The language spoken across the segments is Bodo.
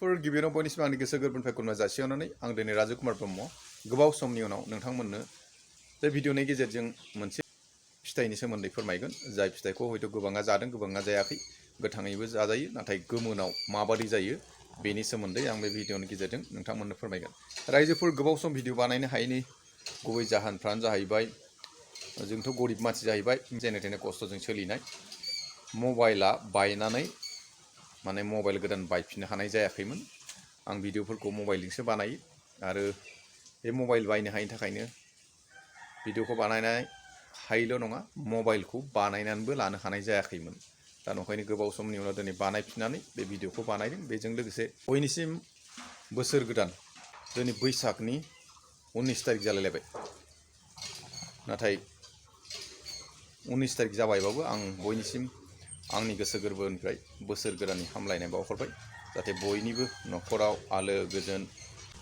रायजोफोर गिबियावनो बयनिसिम आंनि गोसो गोरबोनिफ्राय खुलुमनाय जासिहरनानै आं दिनै राजु कुमार ब्रह्म गोबाव समनि उनाव नोंथांमोननो बे भिडिअनि गेजेरजों मोनसे फिथाइनि सोमोन्दै फोरमायगोन। जाय फिथाइखौ हयथ' गोबाङा जादों, गोबाङा जायाखै, गोथाङैबो जाजायो, नाथाय गोमोनाव माबादि जायो बेनि सोमोन्दै आं बे भिडिअनि गेजेरजों नोंथांमोननो फोरमायगोन। रायजोफोर गोबाव सम भिडिअ बानायनो हायैनि गुबै जाहोनफ्रानो जाहैबाय जोंथ' गरिब मानसि जाहैबाय, जेने थेने खस्थ'जों सोलिनाय। मबाइला बायनानै माने मबाइल गोदान बायफिननो हानाय जायाखैमोन। आं भिडिअफोरखौ मबाइलजोंसो बानायो आरो बे मबाइल बायनो हायिनि थाखायनो भिडिअखौ बानायनाय हायैल' नङा, मबाइलखौ बानायनानैबो लानो हानाय जायाखैमोन। दा नंखायनो गोबाव समनि उनाव दिनै बानायफिननानै बे भिडिअखौ बानायदों। बेजों लोगोसे बयनिसिम बोसोर गोदान, दिनै बैसागनि 19 तारिख जालायलायबाय। नाथाय 19 तारिख जाबायबाबो आं बयनिसिम आंनि गोसो गोरबोनिफ्राय बोसोर गोदाननि हामलायनाय बावहरबाय। जाहाथे बयनिबो न'खराव आलो गोजोन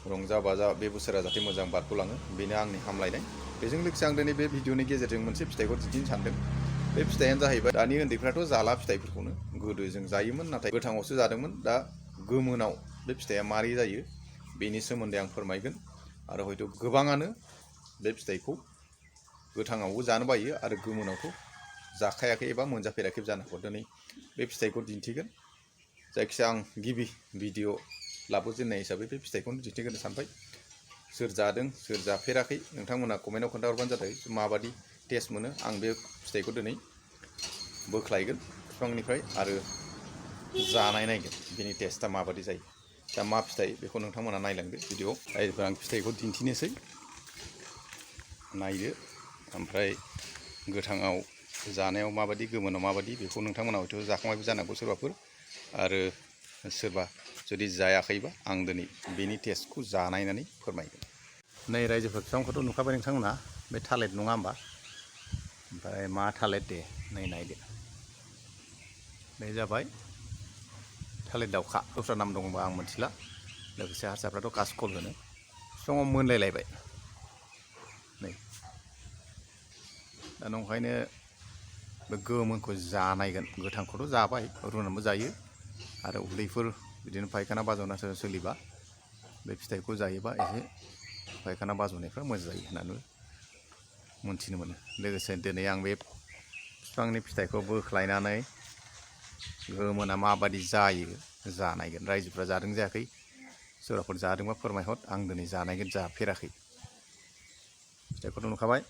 रंजा बाजा बे बोसोरा जाहाथे मोजां बारग'लाङो, बेनो आंनि हामलायनाय। बेजों लोगोसे आं दिनै बे भिडिअनि गेजेरजों मोनसे फिथाइखौ दिन्थिनो सानदों। बे फिथाइयानो जाहैबाय, दानि उन्दैफ्राथ' जाला फिथाइफोरखौनो, गोदो जों जायोमोन नाथाय गोथाङावसो जादोंमोन। दा गोमोनाव बे फिथाइया मारै जायो बेनि सोमोन्दै आं फोरमायगोन। आरो हयथ' गोबाङानो बे फिथाइखौ गोथाङावबो जानो बायो आरो गोमोनावथ' जाखायाखै एबा मोनजाफेराखैबो जानो हागौ। दिनै बे फिथाइखौ दिन्थिगोन। जायखिजाया आं गिबि भिडिअ लाबोजेननाय हिसाबै बे फिथाइखौनो दिन्थिग्रोनो सानबाय। सोर जादों सोर जाफेराखै नोंथांमोना कमेन्टआव खोन्थाहरबानो जाबाय माबादि टेस्ट मोनो। आं बे फिथाइखौ दिनै बोख्लायगोन बिफांनिफ्राय आरो जानाय नायगोन बिनि टेस्टआ माबादि जायो। दा मा फिथाइ बेखौ नोंथांमोना नायलांदो भिडिअ। आं फिथाइखौ दिन्थिनोसै, नायदो। ओमफ्राय गोथाङाव जानायाव माबादि, गोमोनाव माबादि बेखौ नोंथांमोना हयथ' जाखांबायबो जानांगौ सोरबाफोर, आरो सोरबा जुदि जायाखैबा आं दिनै बेनि टेस्टखौ जानायनानै फोरमायगोन। नै रायजोफोर, बिफांखौथ' नुखाबाय नोंथांमोना, बे थालिर नङा होमबा? ओमफ्राय मा थालिर दे नै नायदो। बे जाबाय थालिर दाउखा, दस्रा नाम दंबा आं मिथिला। लोगोसे हारसाफ्राथ' कासकल होनो। बिफाङाव मोनलायलायबाय नै। दा नंखायनो बे गोमोनखौ जानायगोन। गोथांखौथ' जाबाय, रुनानैबो जायो। आरो उदैफोर बिदिनो फायखाना बाजौना सोलिबा बे फिथाइखौ जायोबा एसे फायखाना बाजौनायफ्रा मोजां जायो होननानै मोनथिनो मोनो। लोगोसे दिनै आं बे बिफांनि फिथाइखौ बोख्लायनानै गोमोना माबादि जायो जानायगोन। रायजोफ्रा जादों जायाखै, सोरबाफोर जादोंबा फोरमायहर। आं दिनै जानायगोन, जाफेराखै। फिथाइखौथ' नुखाबाय।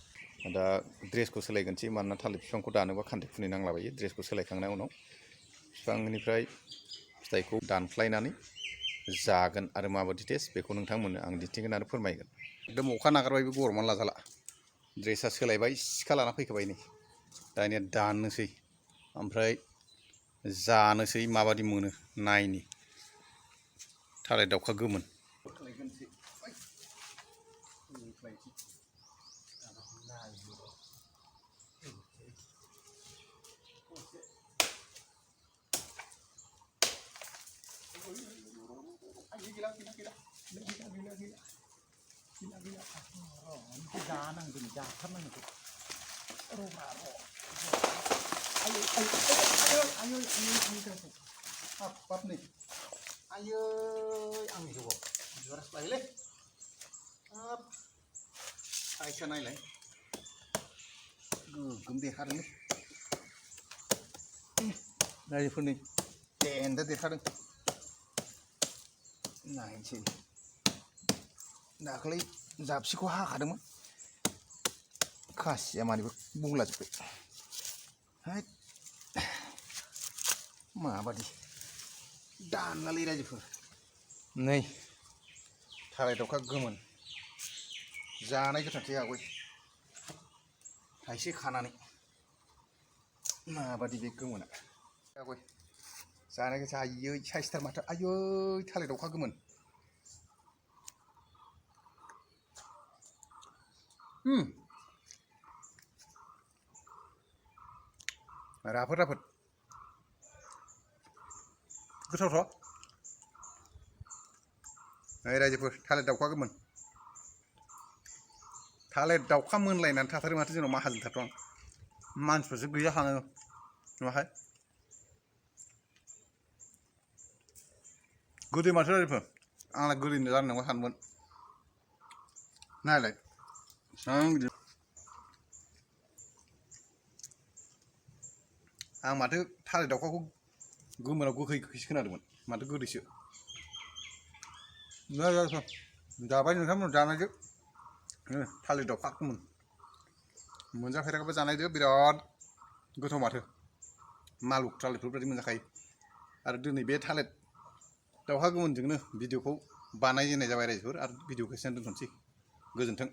दा ड्रेसखौ सोलायगोनसै, मानोना थालिर बिफांखौ दानोबा खान्थि खुनै नांलाबायो। ड्रेसखौ सोलायखांनायनि उनाव बिफांनिफ्राय फिथाइखौ दानख्लायनानै जागोन आरो माबादि टेस्ट बेखौ नोंथांमोननो आं दिन्थिगोन आरो फोरमायगोन। एकदम अखा नागारबायबो, गरमानो लाजाला। ड्रेसा सोलायबाय, सिखा लाना फैखाबाय नै। दानिया दाननोसै, ओमफ्राय जानोसै माबादि मोनो नायनि। थालिर दाउखा गोमोन जानांगोन, जाथारनांगोन। हाब नै, आयै आंनि जौआव बिबारासो लायोलै। हाब साइजआ नायलाय, गोगोम देरखादोंलै। रायजोफोरनि देन्दा देरखादों। नायनोसै, दाख्लै जाबसिखौ हाखादोंमोन, खासिया मानिबा बुंलाजोब्बाय। हाय माबादि दानलालै रायजोफोर। नै थालिर दाउखा गोमोन जानाय गोथांसै आगय थाइसे खानानै। माबादि बे गोमोना आगय जानाय गोसा। आयै साइसथार माथो, आयै थालिर दाउखा गोमोन। राफोद राफोद गोथावथ'। नै रायजोफोर, थालिर दाउखा गोमोन। थालिर दाउखा मोनलायनानै थाथारो माथो जोंनाव, माहाजोनथारथ' आं। मानसिफ्रासो गैया हाङो नुवाखै। गोदै माथो रायलायफोर आंना गोदैनो जानो नांगौ सानदोंमोन नायलाय आं बिदि आं माथो थालिर दावखाखौ गोमोनाव गोखैसो खोनादोंमोन माथो गोदैसो जाबाय नोंथांमोन जानायदो थालिर दावखा गोमोन मोनजाफेराखैबा जानायदो बिराद गोथाव माथो मालुक थालिरफोरबायदि मोनजाखायो आरो दिनै बे थालिर दावहा गोमोनजोंनो भिडिअखौ बानायजेननाय जाबाय रायजोफोर आरो भिडिअखौ एसेयावनो दोनथ'नोसै गोजोन्थों।